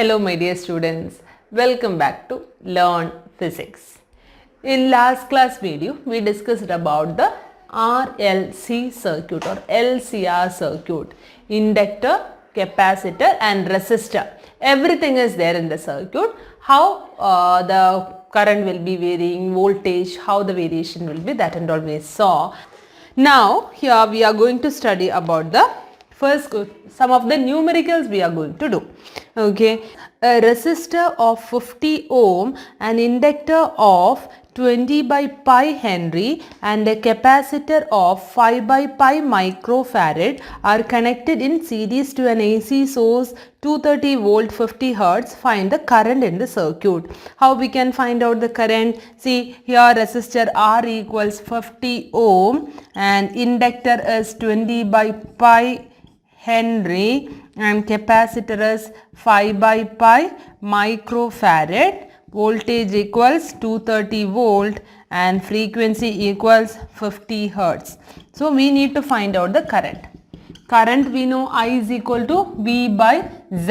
Hello my dear students, welcome back to Learn Physics. In last class video, we discussed about the RLC circuit or LCR circuit, inductor, capacitor and resistor. Everything is there in the circuit, how the current will be varying, voltage, how the variation will be, that and all we saw. Now here we are going to study about the first some of the numericals we are going to do. Okay, a resistor of 50 ohm, an inductor of 20 by pi Henry and a capacitor of 5 by pi microfarad are connected in series to an AC source 230 volt 50 hertz. Find the current in the circuit. How we can find out the current? See here, resistor R equals 50 ohm and inductor is 20 by pi Henry and capacitor is 5 by pi microfarad. Voltage equals 230 volt and frequency equals 50 hertz. So we need to find out the current. Current we know I is equal to V by Z.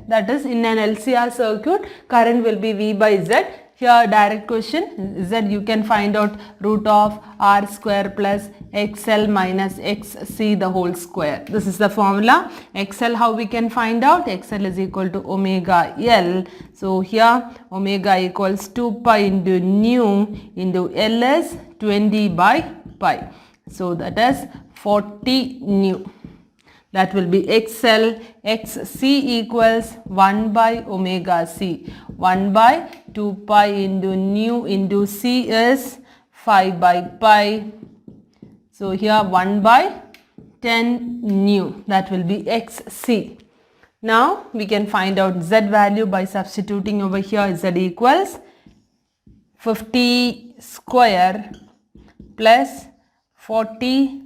That is, in an LCR circuit, current will be V by Z. Here direct question, Z you can find out root of R square plus XL minus XC the whole square. This is the formula. XL how we can find out? XL is equal to omega L. So here omega equals 2 pi into nu into L is 20 by pi. So that is 40 nu. That will be XL. XC equals 1 by omega C. 1 by 2 pi into nu into C is 5 by pi. So here 1 by 10 nu. That will be XC. Now we can find out Z value by substituting over here. Z equals 50 square plus 40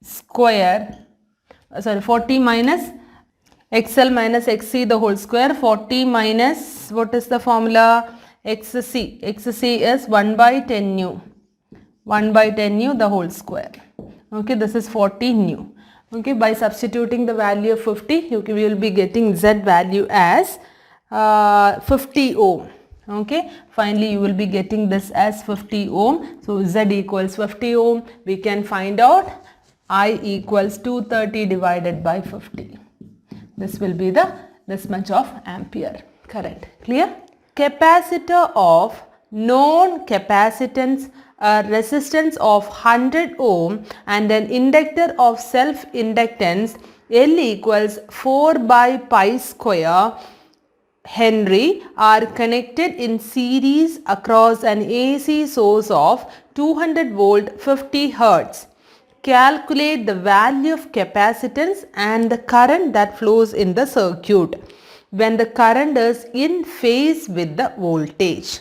square. 40 minus XL minus XC the whole square. 40 minus, what is the formula? XC. XC is 1 by 10 nu. 1 by 10 nu the whole square. Okay, this is 40 nu. Okay, by substituting the value of 50, you will be getting Z value as 50 ohm. Okay, finally you will be getting this as 50 ohm. So Z equals 50 ohm. We can find out I equals 230 divided by 50. This will be this much of ampere current. Clear? Capacitor of known capacitance, a resistance of 100 ohm and an inductor of self inductance L equals 4 by pi square Henry are connected in series across an AC source of 200 volt 50 hertz. Calculate the value of capacitance and the current that flows in the circuit when the current is in phase with the voltage.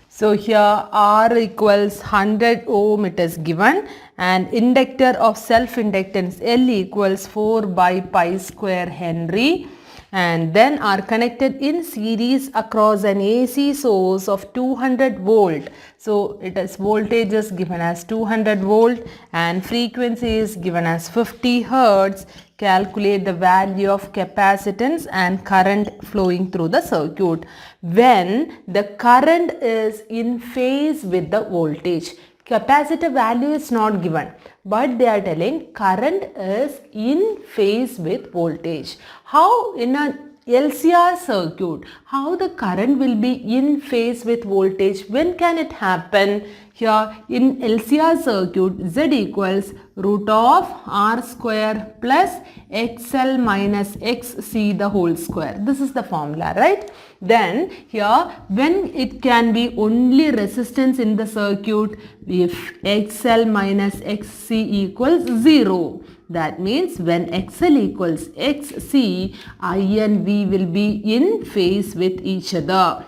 So here R equals 100 ohm it is given and inductor of self inductance L equals 4 by pi square Henry and then are connected in series across an AC source of 200 volt. So it is voltage is given as 200 volt and frequency is given as 50 hertz. Calculate the value of capacitance and current flowing through the circuit when the current is in phase with the voltage. Capacitor value is not given, but they are telling current is in phase with voltage. How in a LCR circuit, how the current will be in phase with voltage? When can it happen? Here in LCR circuit, Z equals root of R square plus XL minus XC the whole square. This is the formula, right? Then here when it can be only resistance in the circuit, if XL minus XC equals 0. That means when XL equals XC, I and V will be in phase with each other.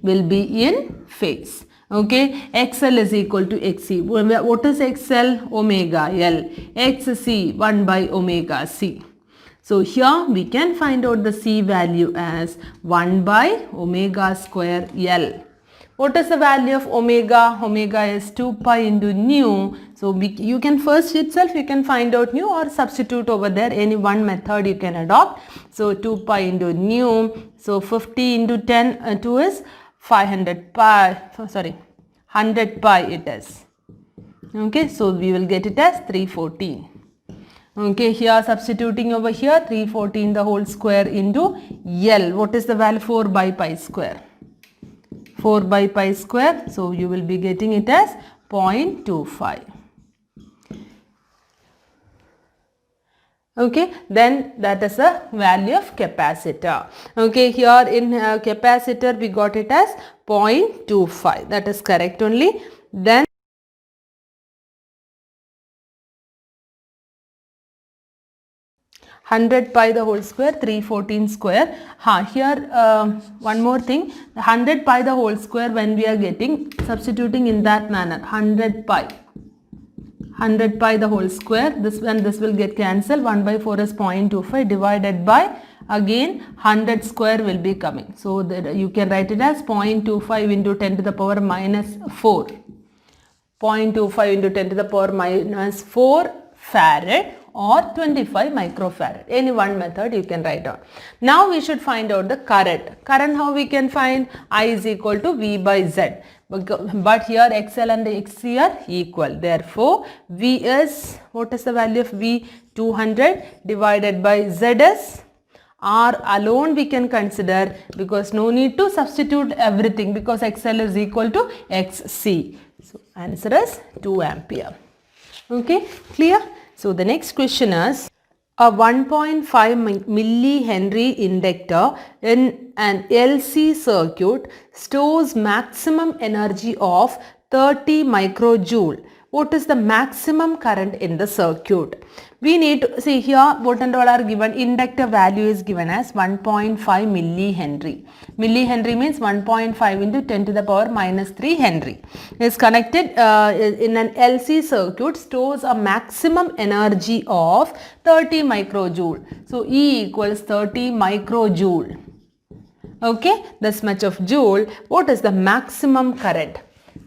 Will be in phase. Okay, XL is equal to XC. What is XL? Omega L. XC 1 by omega C. So here we can find out the C value as 1 by omega square L. What is the value of omega? Omega is 2 pi into nu. So you can first itself you can find out nu or substitute over there. Any one method you can adopt. So 2 pi into nu. So 50 into 10 2 is 500 pi. Sorry, 100 pi it is. Okay, so we will get it as 314. Okay, here substituting over here 314 the whole square into L. What is the value? 4 by pi square. 4 by pi square. So you will be getting it as 0.25. Okay, then that is the value of capacitor. Okay, here in capacitor we got it as 0.25. That is correct only. Then 100 pi the whole square, 314 square. Here one more thing, 100 pi the whole square when we are getting, substituting in that manner, 100 pi. 100 pi the whole square, this and this will get cancelled, 1 by 4 is 0.25 divided by, again 100 square will be coming. So that you can write it as 0.25 into 10 to the power minus 4. 0.25 into 10 to the power minus 4 farad or 25 microfarad. Any one method you can write down. Now we should find out the current. Current, how we can find? I is equal to V by Z. But here XL and XC are equal. Therefore, V is, what is the value of V? 200 divided by Z is R alone we can consider, because no need to substitute everything because XL is equal to XC. So answer is 2 ampere. Okay, clear? So the next question is, a 1.5 millihenry inductor in an LC circuit stores maximum energy of 30 microjoule. What is the maximum current in the circuit? We need to see here what and all are given. Inductor value is given as 1.5 millihenry. Millihenry means 1.5 into 10 to the power minus 3 Henry. Is connected in an LC circuit, stores a maximum energy of 30 microjoule. So E equals 30 microjoule. Okay, this much of joule. What is the maximum current?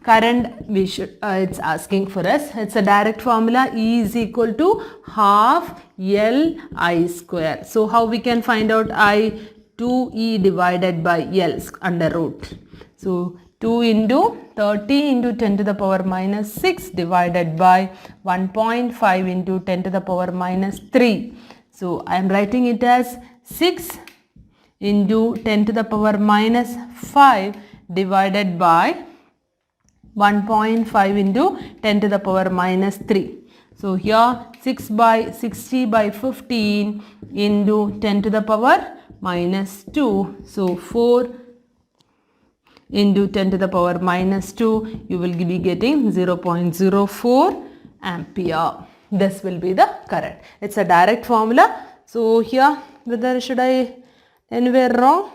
Current we should, it's asking for us. It's a direct formula. E is equal to half L I square. So how we can find out I? 2E divided by L under root. So 2 into 30 into 10 to the power minus 6 divided by 1.5 into 10 to the power minus 3. So I am writing it as 6 into 10 to the power minus 5 divided by 1.5 into 10 to the power minus 3. So here 6 by 60 by 15 into 10 to the power minus 2. So 4 into 10 to the power minus 2, you will be getting 0.04 ampere. This will be the current. It's a direct formula. So here, whether should I anywhere wrong?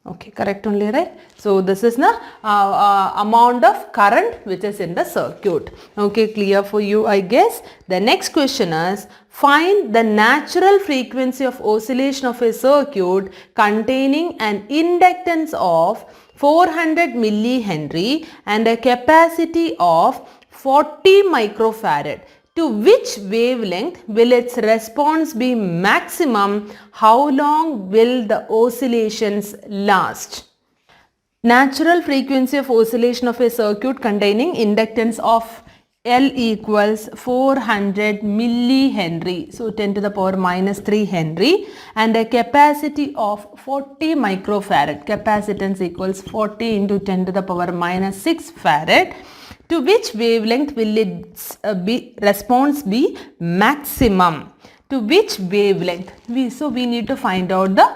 Okay, correct only, right? So this is the amount of current which is in the circuit. Okay, clear for you, I guess. The next question is, find the natural frequency of oscillation of a circuit containing an inductance of 400 millihenry and a capacity of 40 microfarad. To which wavelength will its response be maximum? How long will the oscillations last? Natural frequency of oscillation of a circuit containing inductance of L equals 400 millihenry. So 10 to the power minus 3 Henry and a capacity of 40 microfarad. Capacitance equals 40 into 10 to the power minus 6 farad. To which wavelength will its response be maximum? To which wavelength? So we need to find out the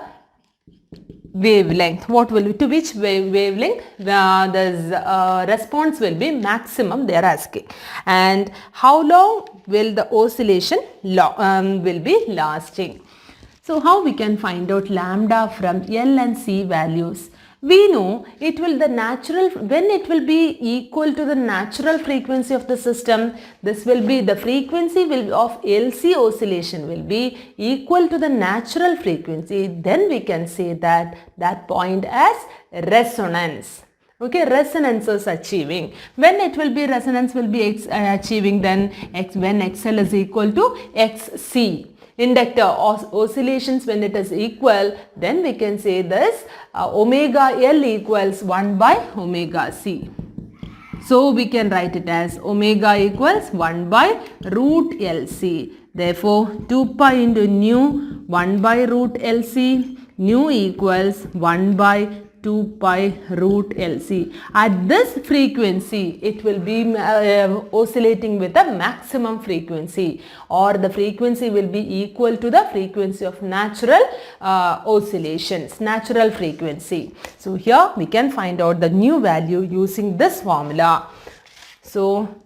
wavelength. What will be, to which wavelength the response will be maximum, they are asking. And how long will the oscillation will be lasting? So how we can find out lambda from L and C values? we know it will when it will be equal to the natural frequency of the system, this will be the frequency of LC oscillation will be equal to the natural frequency. Then we can say that point as resonance. Okay, resonance is achieving. When it will be resonance will be achieving, then when XL is equal to XC. Inductor oscillations, when it is equal, then we can say this omega L equals 1 by omega C. So we can write it as omega equals 1 by root LC. Therefore 2 pi into nu 1 by root LC, nu equals 1 by 2 pi root LC. At this frequency, it will be oscillating with the maximum frequency, or the frequency will be equal to the frequency of natural oscillations, natural frequency. So here we can find out the nu value using this formula. So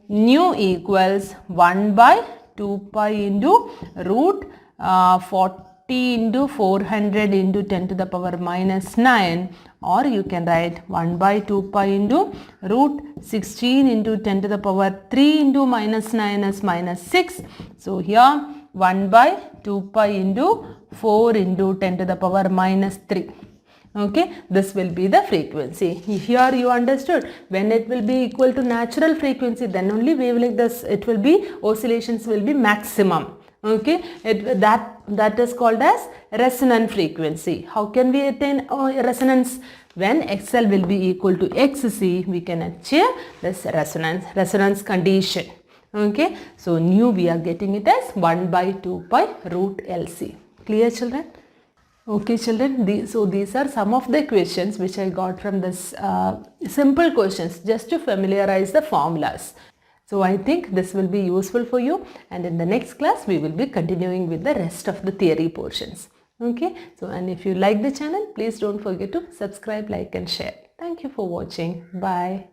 nu equals 1 by 2 pi into root 40 into 400 into 10 to the power minus 9, or you can write 1 by 2 pi into root 16 into 10 to the power 3 into minus 9 is minus 6. So here 1 by 2 pi into 4 into 10 to the power minus 3. Okay, this will be the frequency. Here you understood, when it will be equal to natural frequency, then only wavelength it will be, oscillations will be maximum. Okay, that is called as resonant frequency. How can we attain resonance? When XL will be equal to XC, we can achieve this resonance condition. Okay, so nu we are getting it as 1 by 2 pi root LC. Clear, children? Okay, children, so these are some of the questions which I got from this simple questions, just to familiarize the formulas. So I think this will be useful for you, and in the next class we will be continuing with the rest of the theory portions. Okay, so and if you like the channel, please don't forget to subscribe, like and share. Thank you for watching. Bye.